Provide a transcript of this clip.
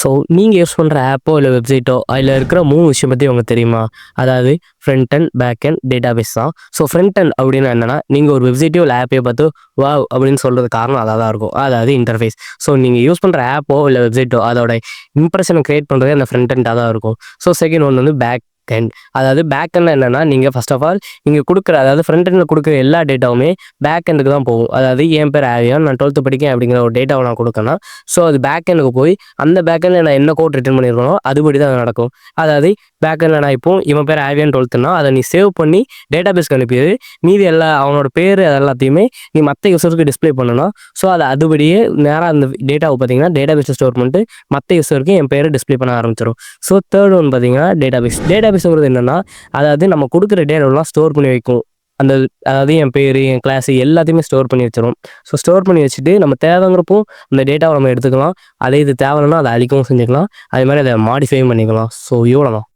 So நீங்கள் use பண்ணுற ஆப்போ இல்லை வெப்சைட்டோ அதில் இருக்கிற 3 விஷயம் பற்றி உங்களுக்கு தெரியுமா? அதாவது front end, back end, database தான். ஸோ ஃப்ரண்ட் அண்ட் அப்படின்னா என்னன்னா, நீங்கள் ஒரு வெப்சைட்டையோ இல்லை ஆப்பையோ பார்த்து வாவ் அப்படின்னு சொல்கிறது காரணம் அதாக தான் இருக்கும். அதாவது இன்டர்ஃபேஸ். ஸோ நீங்கள் யூஸ் பண்ணுற ஆப்போ இல்லை வெப்சைட்டோ அதோட இம்ப்ரெஷனை கிரியேட் பண்ணுறதே அந்த ஃப்ரண்ட் அண்டாக தான் இருக்கும். ஸோ செகண்ட் ஒன் வந்து பேக் எண்ட். அதாவது பேக் எண்ட்ல என்னன்னா, நீங்கள் ஃபர்ஸ்ட் ஆஃப் ஆல் நீங்கள் கொடுக்குற அதாவது ஃப்ரண்ட் எண்டில் கொடுக்குற எல்லா டேட்டாவுமே பேக் எண்டுக்கு தான் போகும். அதாவது என் பேர் ஆவியான், நான் 12th படிக்கேன் அப்படிங்கிற ஒரு டேட்டாவை நான் கொடுக்கணும். ஸோ அது பேக் எண்டுக்கு போய் அந்த பேக் எண்டில் நான் என்ன கோட் ரிட்டர்ன் பண்ணியிருக்கணும் அதுபடி தான் நடக்கும். அதாவது பேக் எண்டில் நான் இப்போ இவன் பேர் ஆவியான் 12னா அதை நீ சேவ் பண்ணி டேட்டாபேஸ்க்கு அனுப்பியது மீதி எல்லா அவனோட பேர் அது எல்லாத்தையுமே நீ மற்ற யூசருக்கு டிஸ்பிளே பண்ணணும். ஸோ அது அதுபடியே நேராக அந்த டேட்டாவை பார்த்தீங்கன்னா டேட்டாபேஸில் ஸ்டோர் பண்ணிட்டு மற்ற யூசருக்கு என் பேரை டிஸ்பிளே பண்ண ஆரம்பிச்சிடும். ஸோ தேர்ட் ஒன் பார்த்தீங்கன்னா டேட்டாபேஸ்ங்கிறது என்னன்னா, அதாவது நம்ம கொடுக்குற டேட்டாவெல்லாம் ஸ்டோர் பண்ணி வைக்கும். அந்த அதாவது என் பேர், என் கிளாஸ் எல்லாத்தையுமே ஸ்டோர் பண்ணி வச்சிடும். ஸோ ஸ்டோர் பண்ணி வச்சுட்டு நம்ம தேவைங்கிறப்போ அந்த டேட்டாவை நம்ம எடுத்துக்கலாம். அதே இது தேவைன்னா அதை அழிக்கவும் செஞ்சுக்கலாம். அதே மாதிரி அதை மாடிஃபையும் பண்ணிக்கலாம். ஸோ இவ்வளோ தான்.